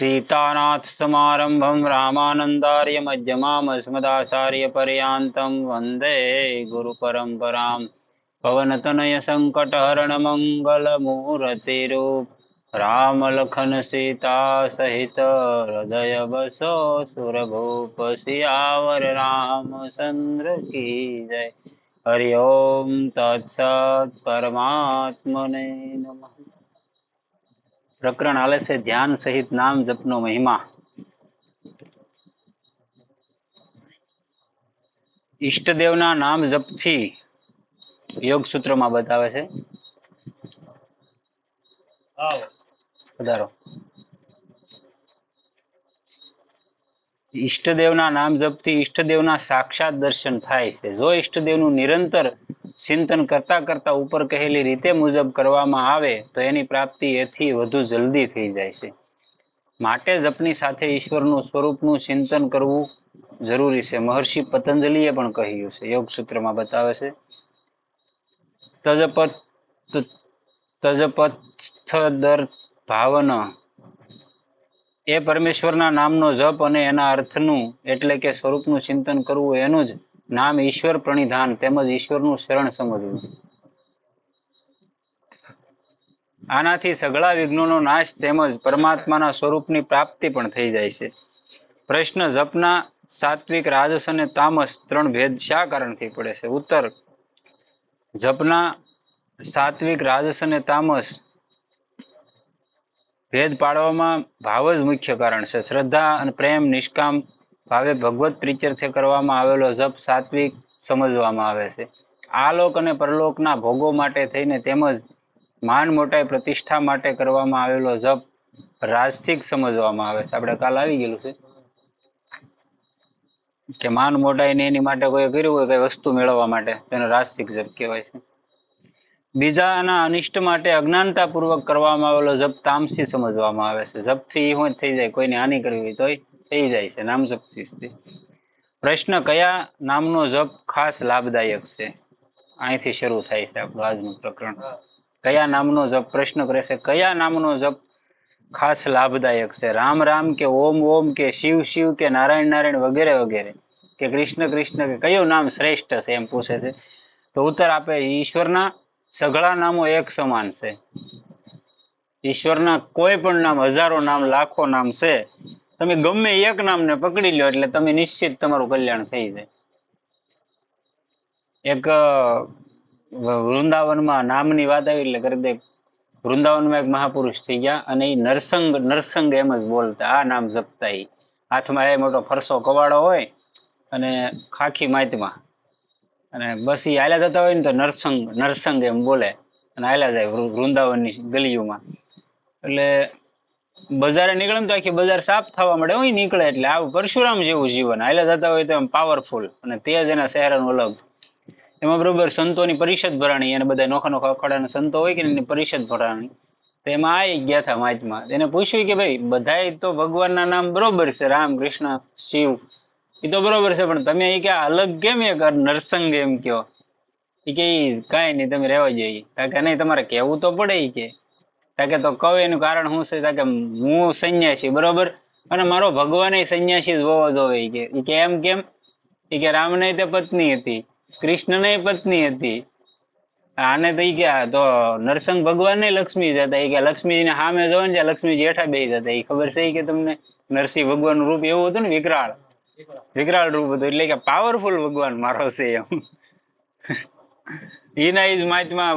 सीतानाथ समारंभं रामानंदार्य मध्यमाम् अस्मदाचार्य पर्यन्तं वंदे गुरु परंपरां पवनतनय संकटहरण मंगल मूर्तिरूप राम लखन सीता सहित हृदय बसो सुरभूप सियावर रामचंद्र की जय। हरि ओम तत्सत परमात्मने नमः। प्रकरण हाले से ध्यान सहित नाम जपनो महिमा। ઈષ્ટદેવના નામ જપથી યોગ સૂત્રમાં બતાવે છે। વધારો ઈષ્ટદેવના નામ જપથી ઈષ્ટદેવના સાક્ષાત દર્શન થાય છે। જો ઈષ્ટદેવનું નિરંતર ચિંતન કરતા કરતા ઉપર કહેલી રીતે મુજબ કરવામાં આવે તો એની પ્રાપ્તિ એથી વધુ જલ્દી થઈ જાય છે। માટે જપની સાથે ઈશ્વરનું સ્વરૂપનું ચિંતન કરવું જરૂરી છે। મહર્ષિ પતંજલિએ પણ કહ્યું છે, યોગ સૂત્રમાં બતાવે છે। તજપથ ભાવન એ પરમેશ્વરના નામનો જપ અને એના અર્થનું એટલે કે સ્વરૂપનું ચિંતન કરવું, એનું જ નામ ઈશ્વર પ્રણિધાન તેમજ ઈશ્વરનું શરણ સમજવું। આનાથી સઘળા વિઘ્નોનો નાશ તેમજ પરમાત્માના સ્વરૂપની પ્રાપ્તિ પણ થઈ જાય છે। પ્રશ્ન: જપના સાત્વિક, રાજસ અને તામસ ત્રણ ભેદ શા કારણથી પડે છે? ઉત્તર: જપના સાત્વિક, રાજસ અને તામસ ભેદ પાડવામાં ભાવ જ મુખ્ય કારણ છે। શ્રદ્ધા અને પ્રેમ, નિષ્કામ ભાવે ભગવત પ્રીત્યર્થે કરવામાં આવેલો જપ સાત્વિક સમજવામાં આવે છે। આલોક અને પરલોકના ભોગો માટે થઈને તેમજ માન મોટાઈ પ્રતિષ્ઠા માટે કરવામાં આવેલો જપ રાજસિક સમજવામાં આવે છે। આપણે કાલ આવી ગયેલું છે કે માન મોટાઈ ને એની માટે કોઈ કર્યું હોય કઈ વસ્તુ મેળવવા માટે, તેનો રાજસિક જપ કહેવાય છે। બીજાના અનિષ્ટ માટે અજ્ઞાનતાપૂર્વક કરવામાં આવેલો જપ તામસી સમજવામાં આવે છે। જપથી શું થઈ જાય? કોઈને હાનિ કરવી હોય તો થઈ જાય છે નામ જપથી। પ્રશ્ન: કયા નામનો જપ ખાસ લાભદાયક છે? અહીંથી શરૂ થાય છે આપણું આજનું પ્રકરણ। કયા નામનો જપ? પ્રશ્ન કરે છે, કયા નામનો જપ ખાસ લાભદાયક છે? રામ રામ કે ઓમ ઓમ કે શિવ શિવ કે નારાયણ નારાયણ વગેરે વગેરે, કે કૃષ્ણ કૃષ્ણ કે કયું નામ શ્રેષ્ઠ છે એમ પૂછે છે। તો ઉત્તર આપે, ઈશ્વરના સઘળા નામો એક સમાન છે। ઈશ્વરના કોઈ પણ નામ, હજારો નામ, લાખો નામ છે, તમે ગમે એક નામને પકડી લો એટલે તમે નિશ્ચિત તમારું કલ્યાણ થઈ જાય। એક વૃંદાવનમાં નામની વાત આવી એટલે કરી દે, વૃંદાવનમાં એક મહાપુરુષ થઈ ગયા અને એ નરસંગ એમ જ બોલતા, આ નામ જપતા। એ હાથમાં એ મોટો ફરસો કવાડો હોય અને ખાખી માથમાં, અને બસ એ હાલ્યા જતા હોય ને તો નરસંગ એમ બોલે અને હાલ્યા જાય વૃંદાવનની ગલીઓમાં। એટલે બજારે નીકળે ને તો આખી બજાર સાફ થવા મળે હોય, નીકળે એટલે આવું પરશુરામ જેવું જીવન, હાલ્યા જતા હોય તો એમ પાવરફુલ અને તેજ એના ચહેરાનું અલગ। એમાં બરોબર સંતોની પરિષદ ભરાણી, અને બધા નોખા નોખા અખાડાના સંતો હોય કે એની પરિષદ ભરાણી, તો એમાં આવી ગયા હતા માચમાં। એને પૂછ્યું કે ભાઈ બધાય તો ભગવાનના નામ બરોબર છે, રામ કૃષ્ણ શિવ એ તો બરોબર છે, પણ તમે એ કે અલગ કેમ એક નરસંગ એમ કયો? એ કે કાંઈ નહીં, તમે રહેવા જોઈએ। કારણ કે નહીં, તમારે કહેવું તો પડે એ કે, કારણ કે તો કહો એનું કારણ શું છે? કારણ કે હું સંન્યાસી બરોબર, અને મારો ભગવાન સંન્યાસી જ હોવો જોઈએ। એ કે એમ કેમ? એ કે રામને તે પત્ની હતી, કૃષ્ણને પત્ની હતી, આને તો એ કે તો નરસંગ ભગવાન ને લક્ષ્મી જ હતા। એ કે લક્ષ્મીજીને સામે જોવો ને, લક્ષ્મીજી હેઠા બે જતા। એ ખબર છે કે તમને? નરસિંહ ભગવાનનું રૂપ એવું હતું ને, વિકરાળ રૂપ હતું, એટલે કે પાવરફુલ ભગવાન મારો છે એમ। એના એ જ માચમાં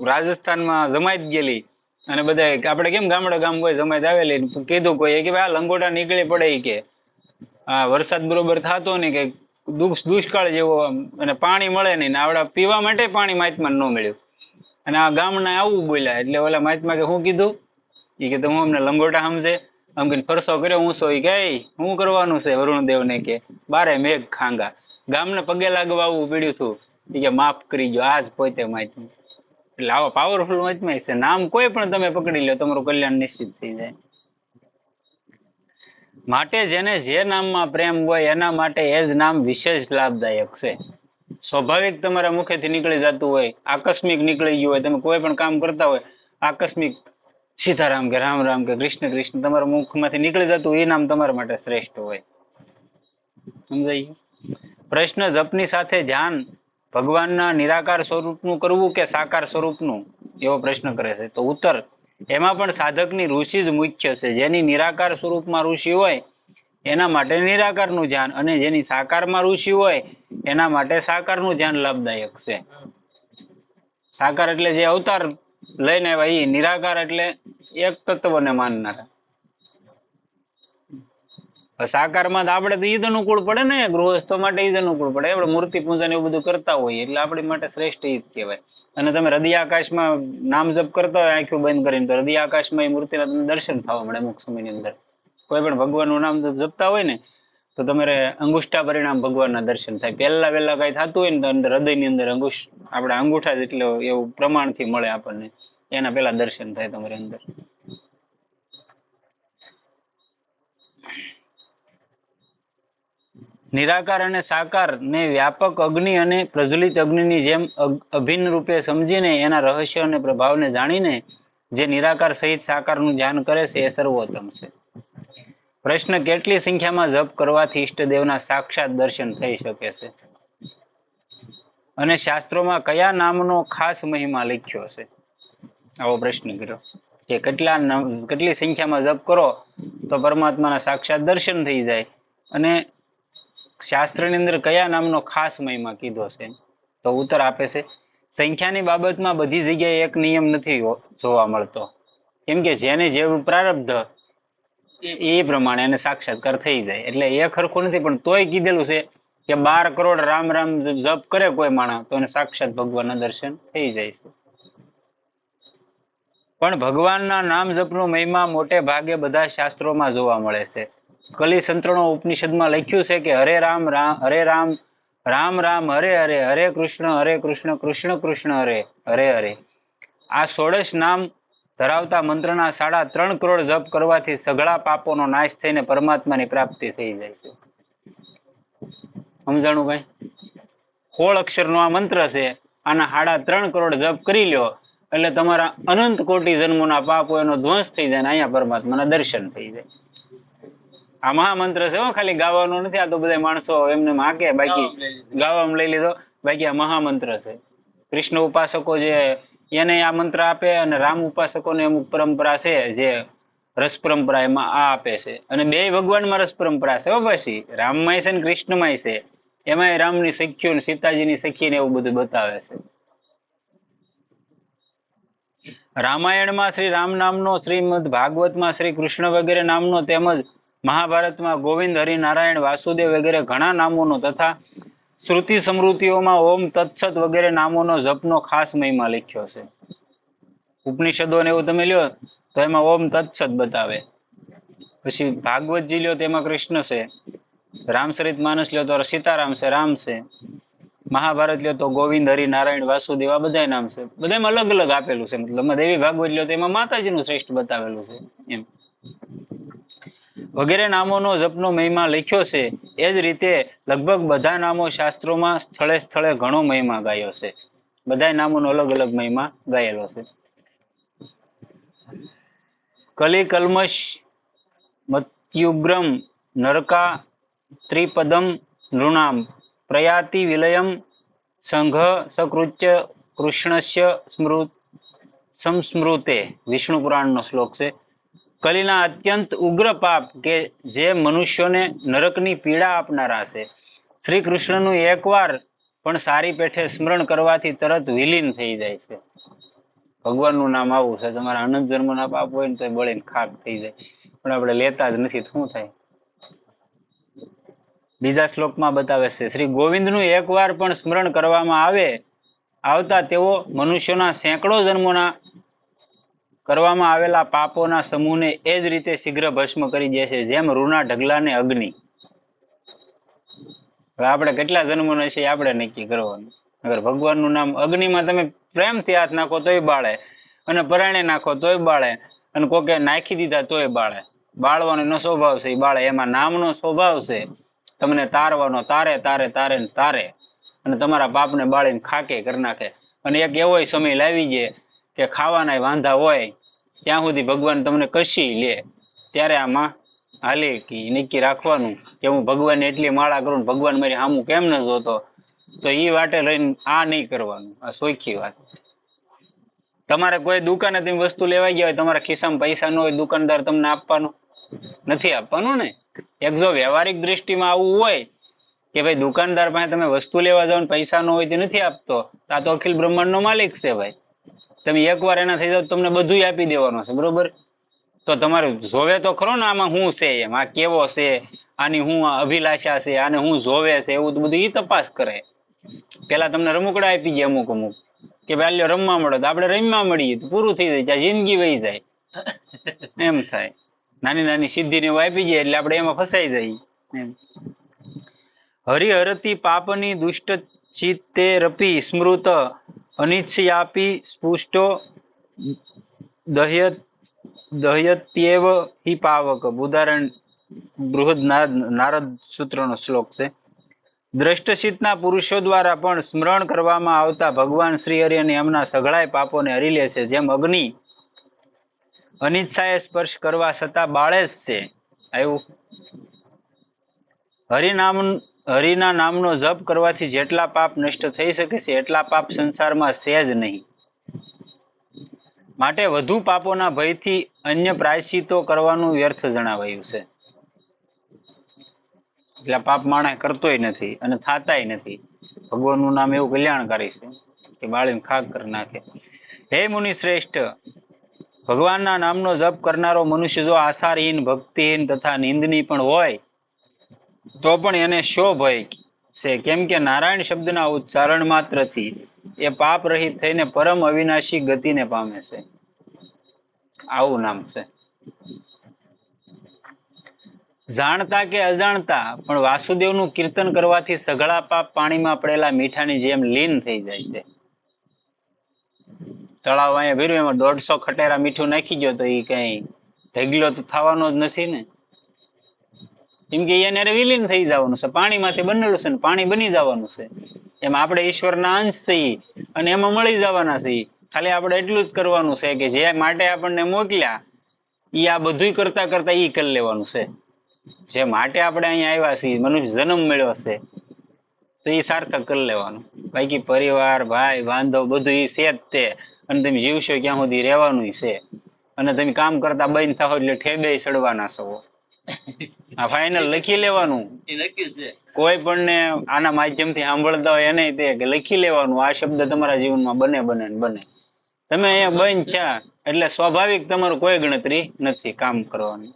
રાજસ્થાનમાં જમાત ગયેલી, અને બધા આપણે કેમ ગામડે ગામ કોઈ જમાત આવેલી, કીધું કોઈ કે ભાઈ આ લંગોટા નીકળી પડે, કે આ વરસાદ બરોબર થતો ને કે દુષ્કાળ જેવો, અને પાણી મળે નહીં, આવડા પીવા માટે પાણી માચમાં ન મળ્યું, અને આ ગામના આવું બોલ્યા। એટલે ઓલા માચમાં કે શું કીધું? એ કે હું અમને લંગોટા સમજે આમ કે ફરસો કર્યો ઊંચો? એ કે શું કરવાનું છે વરુણદેવને? કે બારે મેઘ ખાંગા, ગામને પગે લાગવા આવવું પડ્યું હતું, એ કે માફ કરી ગયો આજ પોતે માચમાં। એટલે આવા પાવરફુલ માચમાં છે। નામ કોઈ પણ તમે પકડી લો, તમારું કલ્યાણ નિશ્ચિત થઈ જાય। માટે જેને જે નામમાં પ્રેમ હોય એના માટે એ જ નામ વિશેષ લાભદાયક છે। સ્વાભાવિક તમારા મુખેથી નીકળી જતું હોય, આકસ્મિક નીકળી ગયું હોય, તમે કોઈ પણ કામ કરતા હોય આકસ્મિક સીતારામ કે રામ રામ કે કૃષ્ણ કૃષ્ણ તમારા મુખમાંથી નીકળી જતું એ નામ તમારા માટે શ્રેષ્ઠ હોય. સમજાય? પ્રશ્ન જપની સાથે ધ્યાન ભગવાનના નિરાકાર સ્વરૂપનું કરવું કે સાકાર સ્વરૂપનું, એવો પ્રશ્ન કરે છે. તો ઉત્તર, એમાં પણ સાધકની ઋષિ જ મુખ્ય છે. જેની નિરાકાર સ્વરૂપમાં ઋષિ હોય એના માટે નિરાકારનું ધ્યાન, અને જેની સાકારમાં ઋષિ હોય એના માટે સાકારનું ધ્યાન લાભદાયક છે. સાકાર એટલે જે અવતાર લઈને આવ્યા, એ નિરાકાર એટલે એક તત્વને માનનારા. સાકારમાં તો આપણે તો ઈદ અનુકૂળ પડે ને, ગૃહસ્થો માટે ઈદ અનુકૂળ પડે. આપણે મૂર્તિ પૂજન એવું બધું કરતા હોઈએ એટલે આપણી માટે શ્રેષ્ઠ ઈદ કહેવાય. અને તમે હૃદય આકાશમાં નામ જપ કરતા હોય આંખો બંધ કરીને, તો હૃદય આકાશમાં એ મૂર્તિના તમને દર્શન થવા મળે અમુક સમયની અંદર. કોઈ પણ ભગવાનનું નામ જપતા હોય ને તો તમારે અંગુષ્ઠા પરિણામ ભગવાનના દર્શન થાય. પહેલા કઈ થતું હોય ને તો અંદર હૃદયની અંદર આપણા અંગૂઠા જેટલો એવું પ્રમાણથી મળે આપણને, એના પહેલા દર્શન થાય તમારી અંદર. નિરાકાર અને સાકાર ને વ્યાપક અગ્નિ અને પ્રજ્વલિત અગ્નિની જેમ અભિન્ન રૂપે સમજીને એના રહસ્ય અને પ્રભાવને જાણીને જે નિરાકાર સહિત સાકારનું ધ્યાન કરે છે એ સર્વોત્તમ છે. પ્રશ્ન, કેટલી સંખ્યામાં જપ કરવાથી ઈષ્ટદેવના સાક્ષાત દર્શન થઈ શકે છે અને શાસ્ત્રોમાં કયા નામનો ખાસ મહિમા લખ્યો છે? આવો પ્રશ્ન કર્યો કે કેટલી સંખ્યામાં જપ કરો તો પરમાત્માના સાક્ષાત દર્શન થઈ જાય, અને શાસ્ત્રની અંદર કયા નામનો ખાસ મહિમા કીધો છે? તો ઉત્તર આપે છે, સંખ્યાની બાબતમાં બધી જગ્યાએ એક નિયમ નથી જોવા મળતો. કેમ કે જેને જેવું પ્રારબ્ધ એ પ્રમાણે એને સાક્ષાત્કાર થઈ જાય. એટલે એ ખરખું નથી, પણ તોય કીધેલું છે કે 12 કરોડ રામ રામ જપ કરે કોઈ માણસ તો એને સાક્ષાત ભગવાનના દર્શન થઈ જાય છે. પણ ભગવાનના નામ જપનો મહિમા મોટે ભાગે બધા શાસ્ત્રોમાં જોવા મળે છે. કલી સંતરણો ઉપનિષદમાં લખ્યું છે કે હરે રામ રામ રામ હરે હરે, હરે કૃષ્ણ કૃષ્ણ કૃષ્ણ હરે હરે. આ 16 નામ ધરાવતા મંત્રના 3.5 કરોડ જપ કરવાથી સઘળા પાપોનો નાશ થઈને પરમાત્માની પ્રાપ્તિ થઈ જાય છે. સમજાણું ભાઈ? 16 અક્ષરનો આ મંત્ર છે, આના 3.5 કરોડ જપ કરી લ્યો એટલે તમારા અનંત કોટી જન્મોના પાપો એનો ધ્વંસ થઈ જાય ને અહીંયા પરમાત્માના દર્શન થઈ જાય. આ મહામંત્ર છે, ખાલી ગાવાનો નથી. આ તો બધા માણસો એમને માકે, બાકી ગાવામાં લઈ લીધો, બાકી આ મહામંત્ર છે. કૃષ્ણ ઉપાસકો જે એને આ મંત્ર આપે, અને રામ ઉપાસકોને અમુક પરંપરા છે જે રસ પરંપરા, એમાં આ આપે છે. અને બે ભગવાનમાં રસ પરંપરા છે. પછી રામમાંય છે ને કૃષ્ણમાંય છે. એમાંય રામની સખીઓ ને સીતાજીની સખીને એવું બધું બતાવે છે. રામાયણમાં શ્રી રામ નામનો, શ્રીમદ ભાગવતમાં શ્રી કૃષ્ણ વગેરે નામનો, તેમજ મહાભારતમાં ગોવિંદ, હરિનારાયણ, વાસુદેવ વગેરે ઘણા નામોનો તથા શ્રુતિ સમૃદ્ધિઓમાં ઓમ તત્સત વગેરે નામોનો જપનો ખાસ મહિમા લખ્યો છે. ઉપનિષદોને એવું તમે લ્યો તો એમાં ઓમ તત્સત બતાવે. પછી ભાગવતજી લ્યો તો એમાં કૃષ્ણ છે. રામચરિત માનસ લ્યો તો સીતારામ છે, રામ છે. મહાભારત લ્યો તો ગોવિંદ, હરિનારાયણ, વાસુદેવ, આ બધા નામ છે. બધામાં અલગ અલગ આપેલું છે. મતલબ દેવી ભાગવત લ્યો તો એમાં માતાજીનું શ્રેષ્ઠ બતાવેલું છે એમ. વગેરે નામોનો જપનો મહિમા લખ્યો છે. એ જ રીતે લગભગ બધા નામો શાસ્ત્રોમાં સ્થળે સ્થળે ઘણો મહિમા ગાયો છે. બધા નામોનો અલગ અલગ મહિમા ગાયેલો છે. કલી કલ્મશ મત્યુગ્રમ નરકા ત્રિપદમ નૃણામ પ્રયાતિ વિલયમ સંઘ સકૃત્ય કૃષ્ણસ્ય સંસ્મૃતે. વિષ્ણુ પુરાણનો શ્લોક છે. કલીના અત્યંત ઉગ્ર પાપ કે જે મનુષ્યોને નરકની પીડા આપનારા છે, શ્રી કૃષ્ણનું એકવાર પણ સારી પેઠે સ્મરણ કરવાથી તરત વિલીન થઈ જાય છે. ભગવાનનું નામ આવું છે. તમારા અનંત જન્મના પાપ હોય ને તો બળીને ખાક થઈ જાય, પણ આપણે લેતા જ નથી. શું થાય? બીજા શ્લોકમાં બતાવે છે, શ્રી ગોવિંદનું એકવાર પણ સ્મરણ કરવામાં આવતા તેઓ મનુષ્યોના સેંકડો જન્મોના કરવામાં આવેલા પાપોના સમૂહને એ જ રીતે શીઘ્ર ભસ્મ કરી દે છે, જેમ રૂના ઢગલાને અગ્નિ. હવે આપણે કેટલા જન્મોના છે આપણે નક્કી કરવાનું. અગર ભગવાનનું નામ અગ્નિમાં તમે પ્રેમથી હાથ નાખો તોય બાળે, અને પરાણે નાખો તોય બાળે, અને કોકે નાખી દીધા તોય બાળે. બાળવાનો એનો સ્વભાવ છે, એ બાળે. એમાં નામનો સ્વભાવ છે તમને તારવાનો, તારે તારે તારે ને તારે, અને તમારા પાપને બાળીને ખાકે કરી નાખે. અને એક એવો સમય લાવી જાય કે ખાવાના વાંધા હોય ત્યાં સુધી ભગવાન તમને કશી લે. ત્યારે આમાં હાલે કે નક્કી રાખવાનું કે હું ભગવાનને એટલી માળા કરું, ભગવાન મારી સામું કેમ ન જોતો, તો એ વાટે લઈને આ નહીં કરવાનું. આ સોખી વાત. તમારે કોઈ દુકાને તમે વસ્તુ લેવા ગયા હોય, તમારા ખિસ્સામાં પૈસા ન હોય, દુકાનદાર તમને આપવાનો નથી આપવાનું ને. એક જો વ્યવહારિક દ્રષ્ટિમાં આવું હોય કે ભાઈ દુકાનદાર પાસે તમે વસ્તુ લેવા જાઓ ને પૈસા ન હોય તે નથી આપતો, આ તો અખિલ બ્રહ્માંડનો માલિક છે ભાઈ. તમે એકવાર એના થઈ જાવ તમને બધું આપી દેવાનું છે, બરોબર. તો તમારે જોવે તો ખરો ને આમાં શું છે, એમ આ કેવો છે, આની શું અભિલાષા છે, આને શું જોવે છે, એવું બધું એ તપાસ કરે. પેલા તમને રમકડા આપી ગયા અમુક કે ભાઈ લ્યો રમવા મળો, તો આપણે રમવા મળીએ તો પૂરું થઈ જાય, ત્યાં જિંદગી વહી જાય. એમ થાય. નાની નાની સિદ્ધિને એવું આપી જાય એટલે આપણે એમાં ફસાઈ જઈએ એમ. હરિહરતી પાપની દુષ્ટ ચિત્તે રપી સ્મૃત અનિચ્છયાપી સ્પુષ્ટો દહ્યત્યેવ હિ પાવક. ઉદાહરણ બૃહદ નારદ સૂત્રનો શ્લોક છે. દ્રષ્ટચિત્તના પુરુષો દ્વારા પણ સ્મરણ કરવામાં આવતા ભગવાન શ્રી હરિ અને એમના સઘળાય પાપોને હરી લે છે. જેમ અગ્નિ અનિચ્છાએ સ્પર્શ કરવા છતાં બાળે જ છે. આવ્યું. હરિના નામનો જપ કરવાથી જેટલા પાપ નષ્ટ થઈ શકે છે એટલા પાપ સંસારમાં છે જ નહીં. માટે વધુ પાપોના ભયથી અન્ય પ્રાયશ્ચિતો કરવાનું વ્યર્થ જણાવાયું છે. એટલે પાપ માણસ કરતોય નથી અને થાતાય નથી. ભગવાનનું નામ એવું કલ્યાણકારી છે કે બાળીને ખાક કરી નાખે. હે મુનિ શ્રેષ્ઠ, ભગવાનના નામનો જપ કરનારો મનુષ્ય જો આસારહીન, ભક્તિહીન તથા નિંદની પણ હોય તો પણ એને શો ભય છે, કેમ કે નારાયણ શબ્દના ઉચ્ચારણ માત્રથી એ પાપ રહિત થઈને પરમ અવિનાશી ગતિને પામે છે. આવું નામ છે. જાણતા કે અજાણતા પણ વાસુદેવનું કીર્તન કરવાથી સઘળા પાપ પાણીમાં પડેલા મીઠાની જેમ લીન થઈ જાય છે. તળાવ અહીંયા ભર્યું, એમાં 150 ખટેરા મીઠું નાખી ગયો તો એ કઈ ઢગલો તો થવાનો જ નથી ને. કેમ કે એને વિલીન થઈ જવાનું છે, પાણીમાંથી બનેલું છે ને પાણી બની જવાનું છે. એમ આપણે ઈશ્વરના અંશ છીએ અને એમાં મળી જવાના છીએ. ખાલી આપણે એટલું જ કરવાનું છે કે જે માટે આપણને મોકલ્યા એ આ બધું કરતા કરતા એ કરી લેવાનું છે. જે માટે આપણે અહીંયા આવ્યા છીએ, મનુષ્ય જન્મ મળ્યો છે, તો એ સાર્થક કરી લેવાનું. બાકી પરિવાર, ભાઈ, બાંધવ બધું એ છે જ તે. અને તમે જીવશો ક્યાં સુધી રહેવાનું છે. અને તમે કામ કરતા બંધ થાવ એટલે ઠેબે ચડવાના છો. આ ફાઇનલ લખી લેવાનું. કોઈ પણ ને આના માધ્યમથી સાંભળતા હોય એને તે કે લખી લેવાનું, આ શબ્દ તમારા જીવનમાં બને બને બને. તમે અહીંયા બંધ થયા એટલે સ્વાભાવિક તમારું કોઈ ગણતરી નથી કામ કરવાની.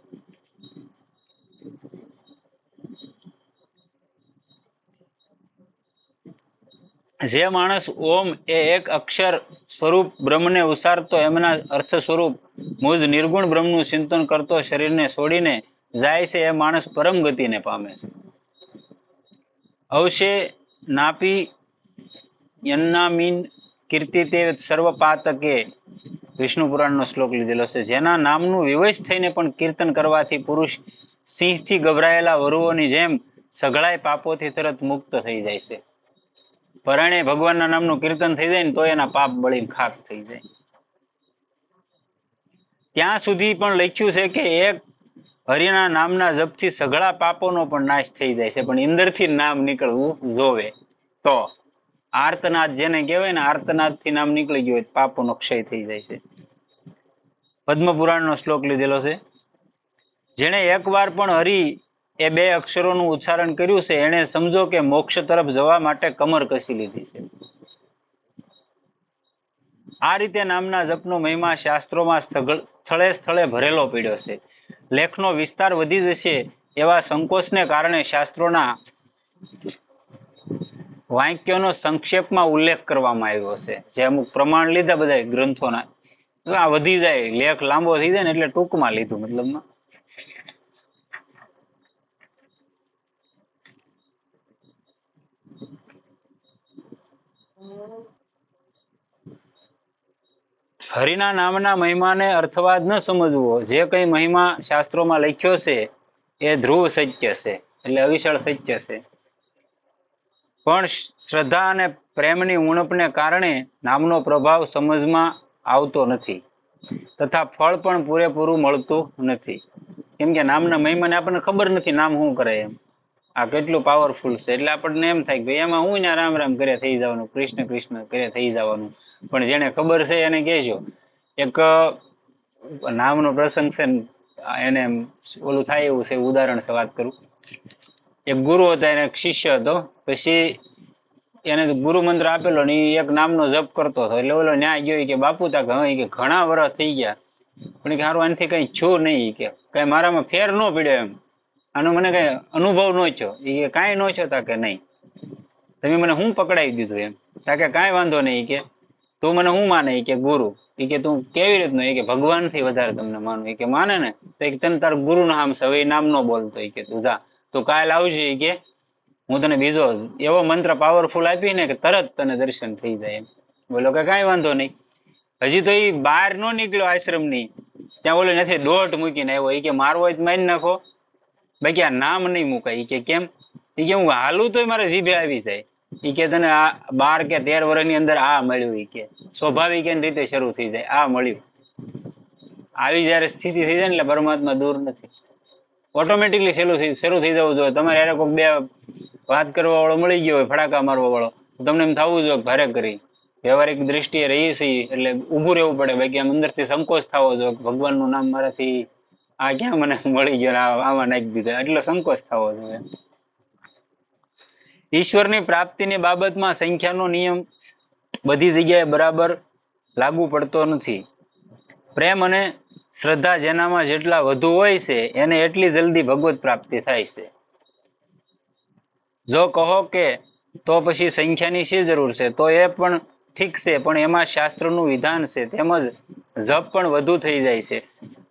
જે માણસ ઓમ એ એક અક્ષર સ્વરૂપ બ્રહ્મને ઉસારતો એમના અર્થ સ્વરૂપ મુજ નિર્ગુણ બ્રહ્મનું ચિંતન કરતો શરીરને છોડીને જાય છે, એ માણસ પરમ ગતિને પામે છે. અવશે નાપી યન્નામીન કીર્તિ તે સર્વ પાતકે વિષ્ણુ પુરાણનો શ્લોક લીધેલો છે. જેના નામનું વિવશ થઈને પણ કીર્તન કરવાથી પુરુષ સિંહથી ગભરાયેલા વરુઓની જેમ સઘળાય પાપોથી તરત મુક્ત થઈ જાય છે. પરાણે ભગવાનના નામનું કીર્તન થઈ જાય ને તો એના પાપ બળીને ખાક થઈ જાય. ત્યાં સુધી પણ લખ્યું છે કે એક હરિના નામના જપથી સઘળા પાપોનો પણ નાશ થઈ જાય છે, પણ ઇન્દરથી નામ નીકળવું જોવે. તો આર્તનાદ જેને કહેવાય ને, આર્તનાદથી નામ નીકળી ગયું હોય પાપોનો ક્ષય થઈ જાય છે. પદ્મ પુરાણનો શ્લોક લીધેલો છે. જેણે એકવાર પણ હરિ એ 2 અક્ષરોનું ઉચ્ચારણ કર્યું છે એને સમજો કે મોક્ષ તરફ જવા માટે કમર કસી લીધી છે. આ રીતે નામના જપનો મહિમા શાસ્ત્રોમાં સ્થળે સ્થળે ભરેલો પડ્યો છે. લેખનો વિસ્તાર વધી જશે એવા સંકોચને કારણે શાસ્ત્રોના વાક્યોનો સંક્ષેપમાં ઉલ્લેખ કરવામાં આવ્યો છે. જે અમુક પ્રમાણ લીધા બધા ગ્રંથોના, આ વધી જાય, લેખ લાંબો થઈ જાય ને એટલે ટૂંકમાં લીધું. મતલબમાં હરિના નામના મહિમાને અર્થવાદ ન સમજવો. જે કઈ મહિમા શાસ્ત્રોમાં લખ્યો છે એ ધ્રુવ સત્ય છે, એટલે અવિચળ સત્ય છે. પણ શ્રદ્ધા અને પ્રેમની ઉણપને કારણે નામનો પ્રભાવ સમજમાં આવતો નથી. તથા ફળ પણ પૂરેપૂરું મળતું નથી. કેમ કે નામના મહિમાને આપણને ખબર નથી નામ શું કરે એમ. આ કેટલું પાવરફુલ છે એટલે આપણને એમ થાય કે એમાં હું ને રામ રામ કરે થઈ જવાનું, કૃષ્ણ કૃષ્ણ કરે થઈ જવાનું. પણ જેને ખબર છે એને કહેજો. એક નામનો પ્રસંગ છે ને, એને ઓલું થાય એવું છે, ઉદાહરણ છે વાત કરું. એક ગુરુ હતા, એને એક શિષ્ય હતો. પછી એને ગુરુ મંત્ર આપેલો ને એ એક નામનો જપ કરતો હતો. એટલે ઓલો ન્યાય ગયો કે બાપુ તા કે ઘણા વર્ષ થઈ ગયા પણ કે સારું આનાથી કઈ છું નહીં, કે કઈ મારામાં ફેર ન પડ્યો એમ, આનો મને કઈ અનુભવ ન થયો. એ કાંઈ ન થયો તા કે નહીં, તમે મને હું પકડાવી દીધું એમ. તા કે કાંઈ વાંધો નહીં, કે તું મને હું માને કે ગુરુ, એ કે તું કેવી રીતનો, એ કે ભગવાનથી વધારે તમને માનું. એ કે માને ને તો એક તને તાર ગુરુ ના નામ છે, હવે એ નામ નો બોલતો. એ કે તું જા, તું કાલ આવજે, એ કે હું તને બીજો એવો મંત્ર પાવરફુલ આપીને કે તરત તને દર્શન થઈ જાય એમ. બોલો કે કાંઈ વાંધો નહીં. હજી તો એ બહાર ન નીકળ્યો આશ્રમની, ત્યાં ઓલો નથી દોઢ મૂકીને આવ્યો. એ કે મારવો હોય તો મારી નાખો, બાકી આ નામ નહીં મુકાય. એ કે કેમ? એ કે હું હાલું તોય મારે જીભે આવી જાય. એ કે તને આ 12 કે 13 વર્ષની અંદર આ મળ્યું. એ કે સ્વાભાવિક રીતે શરૂ થઈ જાય, આ મળ્યું. આવી જયારે સ્થિતિ થઈ જાય ને એટલે પરમાત્મા દૂર નથી, ઓટોમેટિકલી શરૂ થઈ જવું જોઈએ. તમારે યારે કોઈક બે વાત કરવા વાળો મળી ગયો હોય, ફડાકા મારવા વાળો, તમને એમ થવું જોઈએ ભારે કરી વ્યવહારિક દ્રષ્ટિએ રહી છીએ એટલે ઊભું રહેવું પડે. બાકી આમ અંદરથી સંકોચ થવો જોઈએ, ભગવાનનું નામ મારાથી આ ક્યાં મને મળી ગયો, આમાં નાખી દીધો, એટલો સંકોચ થવો જોઈએ. ઈશ્વરની પ્રાપ્તિની બાબતમાં સંખ્યાનો નિયમ બધી જગ્યાએ બરાબર લાગુ પડતો નથી. પ્રેમ અને શ્રદ્ધા જેનામાં જેટલા વધુ હોય છે એને એટલી જલ્દી ભગવત પ્રાપ્તિ થાય છે. જો કહો કે તો પછી સંખ્યાની શી જરૂર છે, તો એ પણ ઠીક છે, પણ એમાં શાસ્ત્રનું વિધાન છે, તેમજ જપ પણ વધુ થઈ જાય છે,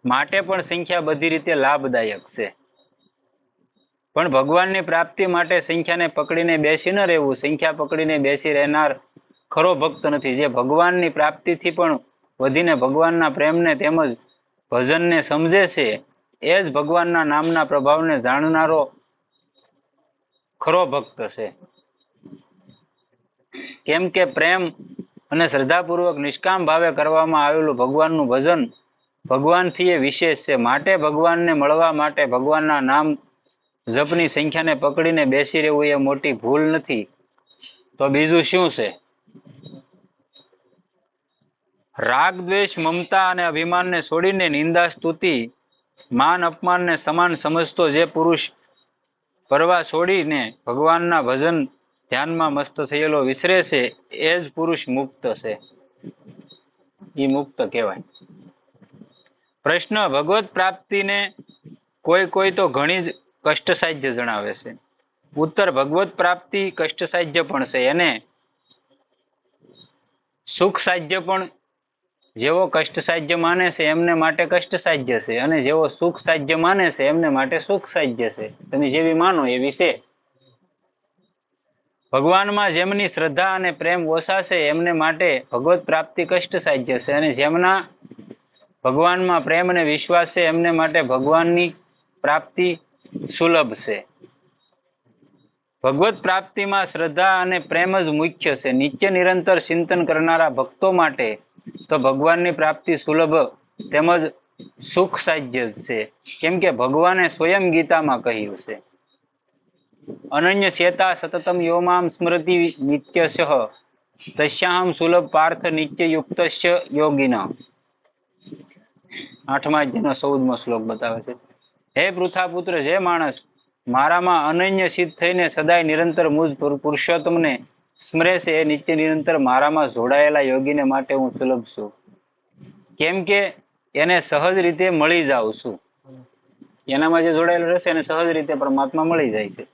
માટે પણ સંખ્યા બધી રીતે લાભદાયક છે. પણ ભગવાનની પ્રાપ્તિ માટે સંખ્યાને પકડીને બેસી ન રહેવું. સંખ્યા પકડીને બેસી રહેનાર ખરો ભક્ત નથી. જે ભગવાનની પ્રાપ્તિથી પણ વધીને ભગવાનના પ્રેમને તેમજ ભજનને સમજે છે, એ જ ભગવાનના નામના પ્રભાવને જાણનારો ખરો ભક્ત છે. કેમ કે પ્રેમ અને શ્રદ્ધાપૂર્વક નિષ્કામ ભાવે કરવામાં આવેલું ભગવાનનું ભજન ભગવાનથી એ વિશેષ છે. માટે ભગવાનને મળવા માટે ભગવાનના નામ જપની સંખ્યાને પકડીને બેસી રહેવું એ મોટી ભૂલ નથી. તો બીજું શું છે? રાગ દ્વેષ મમતા અને અભિમાનને છોડીને નિંદા સ્તુતિ માન અપમાનને સમાન સમજતો જે પુરુષ પરવા છોડીને ભગવાનના ભજન ધ્યાનમાં મસ્ત થયેલો વિસરે છે, એ જ પુરુષ મુક્ત છે. એ મુક્ત કહેવાય. પ્રશ્ન: ભગવત પ્રાપ્તિને કોઈ તો ઘણી જ કષ્ટસાધ્ય જણાવે છે. ઉત્તર: ભગવત પ્રાપ્તિ કષ્ટસાધ્ય પણ છે, એને સુખ સાધ્ય પણ. જેવો કષ્ટસાધ્ય માને છે એમને માટે કષ્ટસાધ્ય છે, અને જેવો સુખ સાધ્ય માને છે એમને માટે સુખ સાધ્ય છે. તમે જેવી માનો એવી છે. ભગવાનમાં જેમની શ્રદ્ધા અને પ્રેમ ઓછા છે એમને માટે ભગવત પ્રાપ્તિ કષ્ટસાધ્ય છે, અને જેમના ભગવાનમાં પ્રેમ અને વિશ્વાસ છે એમને માટે ભગવાનની પ્રાપ્તિ સુલભ છે. ભગવત પ્રાપ્તિમાં શ્રદ્ધા અને પ્રેમ જ મુખ્ય છે. નિત્ય નિરંતર ચિંતન કરનારા ભક્તો માટે તો ભગવાનની પ્રાપ્તિ સુલભ તેમજ સુખ સાધ્ય છે. કેમ કે ભગવાને સ્વયં ગીતામાં કહ્યું છે, અનન્ય ચેતા સતતમ યોમામ સ્મૃતિ નિત્યસ્ય તસ્યાહમ સુલભ પાર્થ નિત્ય યુક્તસ્ય યોગિના. 8મા અધ્યાયનો 14મો શ્લોક બતાવે છે, હે પૃથાપુત્ર, જે માણસ મારામાં અનન્ય સિદ્ધ થઈને સદાય નિરંતર મુજ પુરુષોત્તમને સ્મરે છે, એ નિત્ય નિરંતર મારામાં જોડાયેલા યોગીને માટે હું સુલભ છું. કેમ કે એને સહજ રીતે મળી જાઉં છું. એનામાં જે જોડાયેલો રહેશે એને સહજ રીતે પરમાત્મા મળી જાય છે.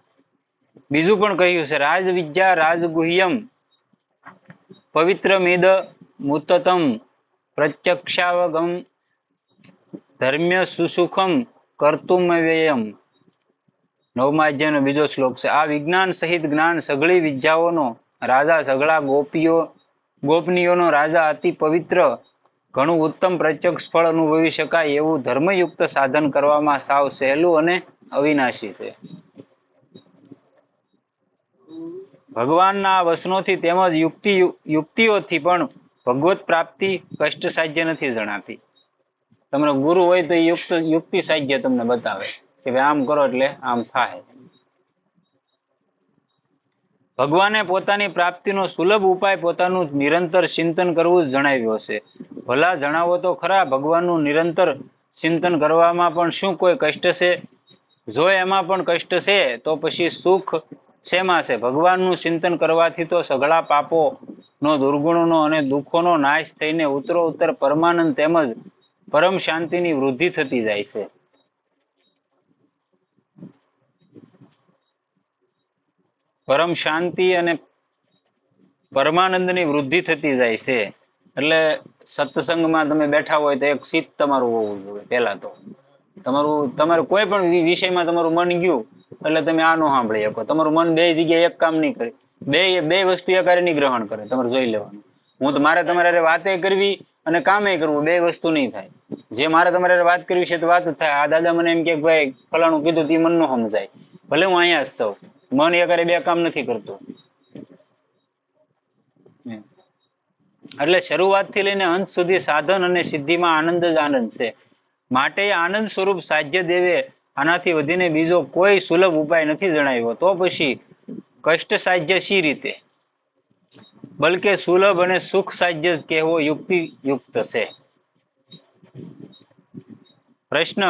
બીજું પણ કહ્યું છે, રાજ વિદ્યા રાજગુહ્યમ પવિત્રમિદ મુત્તતમ પ્રત્યક્ષાવગમ ધર્મ્ય સુસુખમ કર્તુમ વ્યયમ. 9મા અધ્યાયનો બીજો શ્લોક છે, આ વિજ્ઞાન સહિત જ્ઞાન સઘળી વિદ્યાઓનો રાજા, સઘળા ગોપનીયોનો રાજા, અતિ પવિત્ર, ઘણું ઉત્તમ પ્રત્યક્ષ ફળ અનુભવી શકાય એવું ધર્મયુક્ત સાધન કરવામાં સાવ સહેલું અને અવિનાશી છે. ભગવાનના આ વચનોથી તેમજ યુક્તિઓથી પણ ભગવત પ્રાપ્તિ કષ્ટસાધ્ય નથી જણાતી. તમારો ગુરુ હોય તો યુક્તિ સાધ્ય તમને બતાવે કે ભાઈ આમ કરો એટલે આમ થાય. ભગવાને પોતાની પ્રાપ્તિનો સુલભ ઉપાય પોતાનું નિરંતર ચિંતન કરવું જ જણાવ્યું હશે. ભલા જણાવો તો ખરા, ભગવાનનું નિરંતર ચિંતન કરવામાં પણ શું કોઈ કષ્ટ છે? જો એમાં પણ કષ્ટ છે તો પછી સુખ શેમાં છે? ભગવાનનું ચિંતન કરવાથી તો સઘળા પાપોનો, દુર્ગુણોનો અને દુઃખોનો નાશ થઈને ઉત્તરોત્તર પરમાનંદ તેમજ પરમ શાંતિની વૃદ્ધિ થતી જાય છે. પરમ શાંતિ અને પરમાનંદની વૃદ્ધિ થતી જાય છે. એટલે સત્સંગમાં તમે બેઠા હોય તો એક ચિત્ત તમારું હોવું જોઈએ. પહેલા તો તમારું કોઈ પણ વિષયમાં તમારું મન ગયું એટલે તમે આ ન સાંભળી શકો. તમારું મન બે જગ્યાએ એક કામ નહીં કરે, બે વસ્તુ એકારે નહીં ગ્રહણ કરે. તમારે જોઈ લેવાનું. હું તો મારે તમારે વાતે કરવી અને કામે કરવું, બે વસ્તુ નહીં થાય. જે મારે તમારે વાત કરવી છે તો વાત જ થાય. આ દાદા મને એમ કે ભાઈ ફલાણું કીધું તે મન ન સમજાય, ભલે હું અહીંયા જ થઉં, મન એકારે બે કામ નથી કરતું. એટલે શરૂઆતથી લઈને અંત સુધી સાધન અને સિદ્ધિમાં આનંદ જ આનંદ છે. માટે આનંદ સ્વરૂપ સાધ્ય દેવે આનાથી વધીને બીજો કોઈ સુલભ ઉપાય નથી જણાવ્યો. તો પછી કષ્ટ સાધ્ય શી રીતે? બલકે સુલભ અને સુખ સાધ્ય જ કહેવો યુક્ત છે. પ્રશ્ન: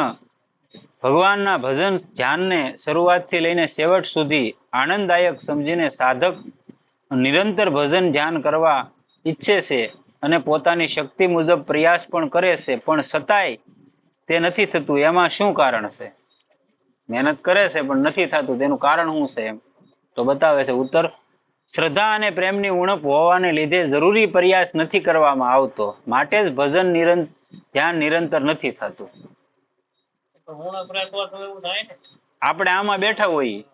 ભગવાનના ભજન ધ્યાનને શરૂઆતથી લઈને છેવટ સુધી આનંદદાયક સમજીને સાધક નિરંતર ભજન ધ્યાન કરવા ઈચ્છે છે અને પોતાની શક્તિ મુજબ પ્રયાસ પણ કરે છે, પણ છતાંય તે નથી થતું. એમાં શું કારણ છે? મહેનત કરે છે પણ નથી થતું, તેનું કારણ શું છે? એમ તો બતાવે છે ઉત્તર: શ્રદ્ધા અને પ્રેમની ઉણપ હોવાને લીધે જરૂરી પ્રયાસ નથી કરવામાં આવતો, માટે જ ભજન ધ્યાન નિરંતર નથી થતું. આપણે આમાં બેઠા હોઈએ,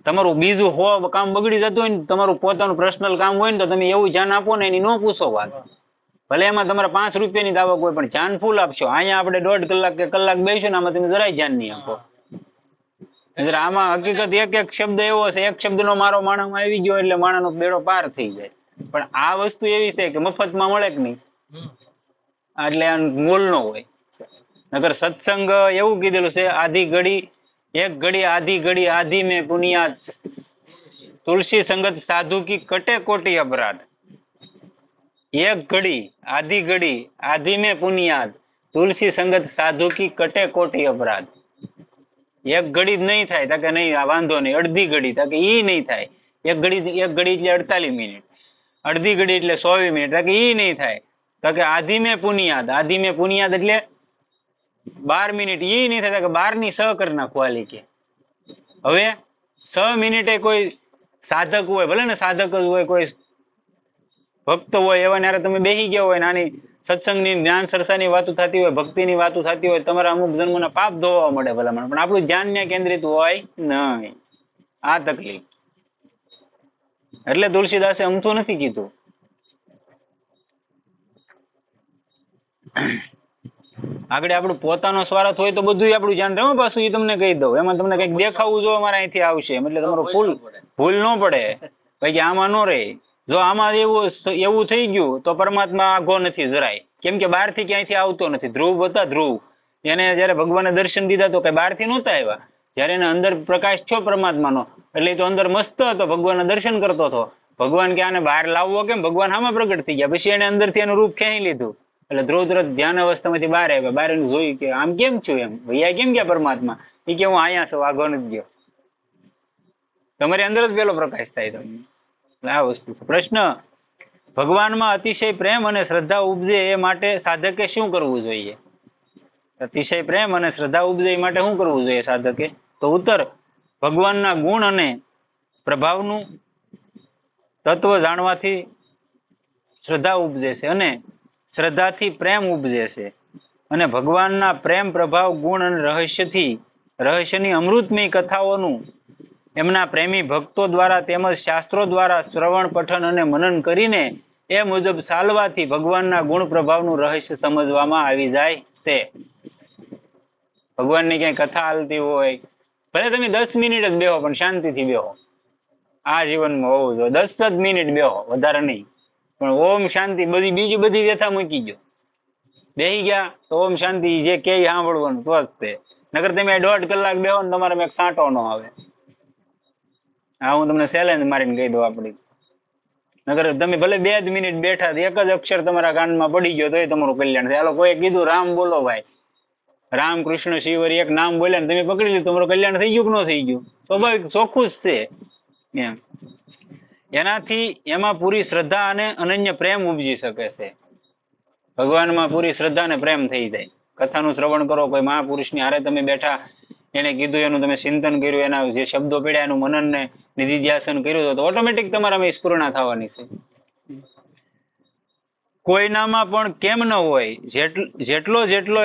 તમારું બીજું કામ બગડી જતું હોય ને, તમારું પોતાનું પર્સનલ કામ હોય ને, તો તમે એવું ધ્યાન આપો ને, એની ન પૂછો વાત. ભલે એમાં તમારે 5 રૂપિયાની દાવક હોય, પણ ધ્યાન ફૂલ આપશો. અહીંયા આપણે 1.5 કલાક કે કલાક બેસીશું ને, આમાં તમે જરાય ધ્યાન નહીં આપો. એટલે આમાં હકીકત એક શબ્દ એવો છે, એક શબ્દનો મારો માણસમાં આવી ગયો એટલે માણસનો બેડો પાર થઈ જાય. પણ આ વસ્તુ એવી છે કે મફતમાં મળે કે નહીં, એટલે મોલ ન હોય. નગર સત્સંગ એવું કીધેલું છે, આધી ઘડી એક ઘડી આધી ઘડી આધી મેં પુનિયાદ, તુલસી સંગત સાધુ કી કટે કોટી અપરાધ. એક ઘડી આધી મેં પુનિયાદ, તુલસી સંગત સાધુ કી કટે કોટી અપરાધ. એક ઘડી જ નહીં થાય કે નહીં, આ વાંધો નહીં. અડધી ઘડી કે ઈ નહીં થાય. એક ઘડી એટલે 48 મિનિટ, અડધી ઘડી એટલે 24 મિનિટ કે ઈ નહીં થાય. કે આધી મેં પુનિયાદ એટલે 12 મિનિટ, ઈ નહીં થાય કે 12 6 કરી નાખવા લી કે. હવે 6 મિનિટે કોઈ સાધક હોય, ભલે ને સાધક જ હોય, કોઈ ભક્ત હોય, એવા નારે તમે બેસી ગયા હોય, નાની સત્સંગની જ્ઞાન સરસાની વાતો થતી હોય, ભક્તિની વાતો થતી હોય, તમારા અમુક જન્મના પાપ ધોવા મળે ભલામણ, પણ આપણું ધ્યાન ને કેન્દ્રિત હોય નહીં. આ તકલીફ. એટલે તુલસીદાસે અમથું નથી કીધું. આગળ આપણું પોતાનો સ્વાર્થ હોય તો બધું આપણું ધ્યાન રહે. પાછું એ તમને કહી દઉં, એમાં તમને કંઈક દેખાવું જો અમારે અહીંથી આવશે એટલે તમારો ભૂલ ન પડે. પછી આમાં ન રહે. જો આમાં એવું થઈ ગયું તો પરમાત્મા આઘો નથી જરાય. કેમ કે બહારથી ક્યાંયથી આવતો નથી. ધ્રુવ હતા, ધ્રુવ એને જયારે ભગવાને દર્શન દીધા તો કઈ બહારથી નહોતા આવ્યા. જયારે એને અંદર પ્રકાશ થયો પરમાત્માનો, એટલે તો અંદર મસ્ત હતો, ભગવાનના દર્શન કરતો હતો. ભગવાન કે આને બહાર લાવવો કેમ? ભગવાન આમાં પ્રગટ થઈ ગયા. પછી એને અંદરથી એનું રૂપ ખેંચી લીધું. એટલે ધ્રુવ તરત ધ્યાન અવસ્થામાંથી બહાર આવ્યા. બહાર એને જોયું કે આમ કેમ છું, એમ ભૈયા કેમ ગયા પરમાત્મા? એ કે હું અહીંયા છું, આઘો નથી ગયો. તમારી અંદર જ પેલો પ્રકાશ થાય તમને. આ વસ્તુ છે. પ્રશ્ન: ભગવાનમાં અતિશય પ્રેમ અને શ્રદ્ધા ઉપજે એ માટે સાધકે શું કરવું જોઈએ? અતિશય પ્રેમ અને શ્રદ્ધા ઉપજે એ માટે શું કરવું જોઈએ સાધકે? તો ઉત્તર: ભગવાનના ગુણ અને પ્રભાવનું તત્વ જાણવાથી શ્રદ્ધા ઉપજે છે અને શ્રદ્ધાથી પ્રેમ ઉપજે છે. અને ભગવાનના પ્રેમ, પ્રભાવ, ગુણ અને રહસ્યની અમૃતમય કથાઓનું એમના પ્રેમી ભક્તો દ્વારા તેમજ શાસ્ત્રો દ્વારા શ્રવણ, પઠન અને મનન કરીને એ મુજબ ચાલવાથી ભગવાનના ગુણ પ્રભાવનું રહસ્ય સમજવામાં આવી જાય છે. ભગવાનની ક્યાંય કથા હાલતી હોય, ભલે તમે 10 મિનિટ જ બેહો, પણ શાંતિથી બેહો. આ જીવનમાં હોવું જોઈએ. 10 જ મિનિટ બેહો, વધારે નહીં. પણ ઓમ શાંતિ, બીજી બધી વ્યથા મૂકી ગયો. બેહી ગયા તો ઓમ શાંતિ જે કે સાંભળવાનું તો જ તે. નકર તમે 1.5 કલાક બેહો ને તમારે એક સાંટો ન આવે. હા હું તમને ચેલેન્જ મારીને કહી દઉં આપણી. નકર તમે ભલે 2 જ મિનિટ બેઠા એક જ અક્ષર તમારા કાનમાં પડી ગયો તો એ તમારું કલ્યાણ થાય. હાલો કોઈ કીધું રામ બોલો ભાઈ, રામ કૃષ્ણ શિવરી એક નામ બોલ્યા ને તમે પકડી લીધું, તમારું કલ્યાણ થઈ ગયું કે ન થઈ ગયું? સ્વાભાવિક ચોખ્ખું જ છે એમ. એનાથી એમાં પૂરી શ્રદ્ધા અને અનન્ય પ્રેમ ઉપજી શકે છે. ભગવાનમાં પૂરી શ્રદ્ધા અને પ્રેમ થઈ જાય. કથાનું શ્રવણ કરો, કોઈ મહાપુરુષની હારે તમે બેઠા, એને કીધું એનું તમે ચિંતન કર્યું, એના જે શબ્દો પડ્યા એનું મનન ને નિધિધ્યાસન કર્યું તો ઓટોમેટિક તમારામાં સ્ફુરણા થવાની છે. કોઈનામાં પણ કેમ ન હોય, જેટલો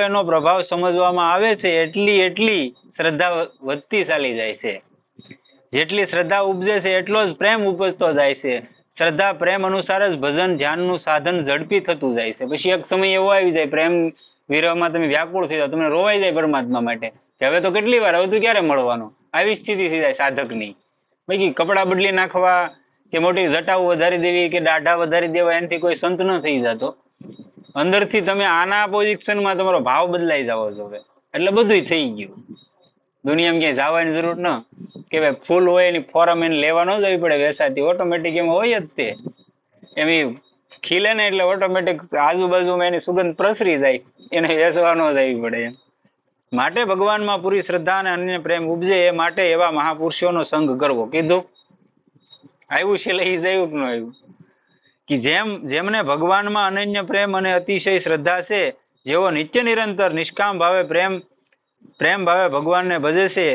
એનો પ્રભાવ સમજવામાં આવે છે એટલી શ્રદ્ધા વધતી ચાલી જાય છે. જેટલી શ્રદ્ધા ઉપજે છે એટલો જ પ્રેમ ઉપજતો જાય છે. શ્રદ્ધા પ્રેમ અનુસાર જ ભજન ધ્યાનનું સાધન ઝડપી થતું જાય છે. પછી એક સમય એવો આવી જાય પ્રેમ વિરહમાં તમે વ્યાકુળ થઈ જાવ, તમને રોવાઈ જાય પરમાત્મા માટે કે હવે તો કેટલી વાર, હવે તું ક્યારે મળવાનો, આવી સ્થિતિ થઈ જાય સાધકની. બાકી કપડાં બદલી નાખવા કે મોટી જટાઓ વધારી દેવી કે દાઢા વધારી દેવા એનાથી કોઈ સંત ન થઈ જતો. અંદરથી તમે આના પોઝિશનમાં તમારો ભાવ બદલાઈ જવો જોઈએ એટલે બધું થઈ ગયું. દુનિયામાં ક્યાંય જવાની જરૂર ન કે ભાઈ ફૂલ હોય એની ફોરમ એને લેવા ન જવી પડે વેસાતી, ઓટોમેટિક એમાં હોય જ તે. એમ ખીલે ને એટલે ઓટોમેટિક આજુબાજુમાં એની સુગંધ પ્રસરી જાય, એને વેસવા ન જવી પડે એમ. માટે ભગવાનમાં પૂરી શ્રદ્ધા અને અન્ય પ્રેમ ઉપજે એ માટે એવા મહાપુરુષોનો સંગ કરવો. કીધું આવ્યું છે લઈ જયું કે ન આવ્યું? કે જેમને ભગવાનમાં અનન્ય પ્રેમ અને અતિશય શ્રદ્ધા છે, જેઓ નિત્ય નિરંતર નિષ્કામ ભાવે પ્રેમ ભાવે ભગવાનને ભજે છે,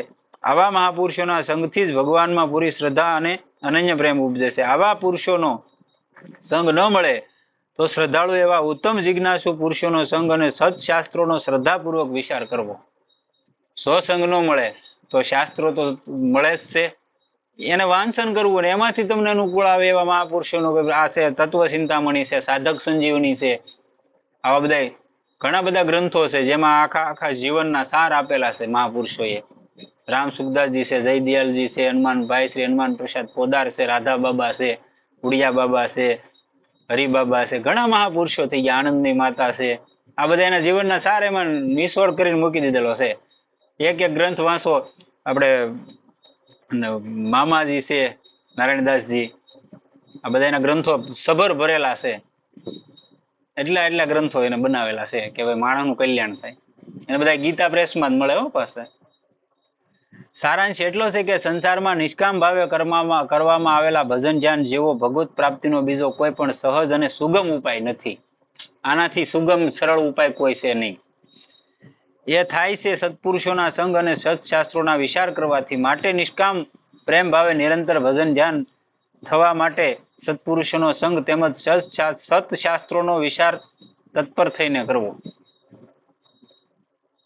આવા મહાપુરુષોના સંગથી જ ભગવાનમાં પૂરી શ્રદ્ધા અને અનન્ય પ્રેમ ઉપજે છે. આવા પુરુષોનો સંગ ન મળે તો શ્રદ્ધાળુ એવા ઉત્તમ જિજ્ઞાસુ પુરુષોનો સંગ અને સત્શાસ્ત્રોનો શ્રદ્ધાપૂર્વક વિચાર કરવો. સ્વસંગ ન મળે તો શાસ્ત્રો તો મળે જ છે, એને વાંચન કરવું ને એમાંથી તમને અનુકૂળ આવે એવા મહાપુરુષોનું આ છે તત્વ ચિંતામણી છે, સાધક સંજીવની છે, આવા બધા ઘણા બધા ગ્રંથો છે જેમાં આખા જીવનના સાર આપેલા છે મહાપુરુષોએ. રામ સુખદાસજી છે, જયદયાલજી છે, હનુમાનભાઈ શ્રી હનુમાન પ્રસાદ પોદાર છે, રાધા બાબા છે, ઉડિયા બાબા છે, હરિબાબા છે, ઘણા મહાપુરુષો થઈ ગયા, આનંદની માતા છે. આ બધા એના જીવનના સાર એમાં નિસ્વળ કરીને મૂકી દીધેલો છે. એક ગ્રંથ વાંચો, આપણે મામાજી છે, નારાયણદાસજી, આ બધા એના ગ્રંથો સભર ભરેલા છે. એટલા ગ્રંથો એને બનાવેલા છે કે ભાઈ માણસનું કલ્યાણ થાય. એને બધા ગીતા પ્રેસમાં જ મળે હો પાસે. સારાંશ એટલો છે કે સંસારમાં નિષ્કામ ભાવે કરવામાં આવેલા ભજન ધ્યાન જેવો ભગવત પ્રાપ્તિનો બીજો કોઈ પણ સહજ અને સુગમ ઉપાય નથી. આનાથી સુગમ સરળ ઉપાય કોઈ છે નહીં. એ થાય છે સત્પુરુષોના સંગ અને સત્શાસ્ત્રોના વિચાર કરવાથી. માટે નિષ્કામ પ્રેમ ભાવે નિરંતર ભજન ધ્યાન થવા માટે સત્પુરુષોનો સંગ તેમજ સત્શાસ્ત્રોનો વિચાર તત્પર થઈને કરવો,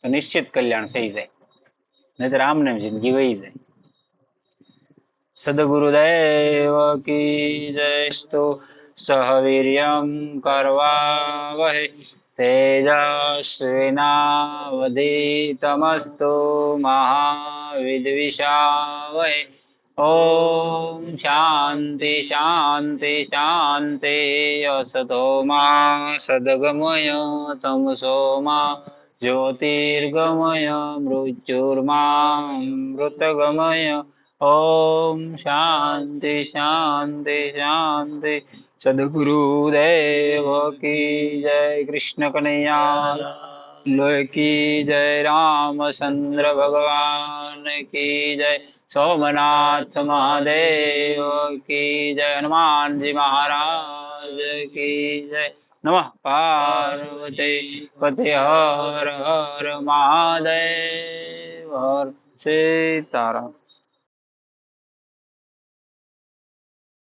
તો નિશ્ચિત કલ્યાણ થઈ જાય. નહીતર આમને જિંદગી વહી જાય. સદગુરુદેવ કી જય. સ્તુ સહવીર્યમ કરવાવહે તેજસ્વીનાવધીતમસ્તુ મહાવિદ્વિષાવહે. ઓમ શાંતિ શાંતિ શાંતિ. અસતો મા સદગમય તમસો મા જ્યોતિર્ગમય મૃત્યુર્મા ઓમ શાંતિ શાંતિ શાંતિ. સદગુરુદેવ કી જય. કૃષ્ણ કનૈયા કી જય. રામચંદ્ર ભગવાન કી જય. સોમનાથ મહાદેવ કી જય. હનુમાનજી મહારાજ કી જય. નમઃ પાર્વતી પતે. હર હર મહાદેવ. હર સીતારામ.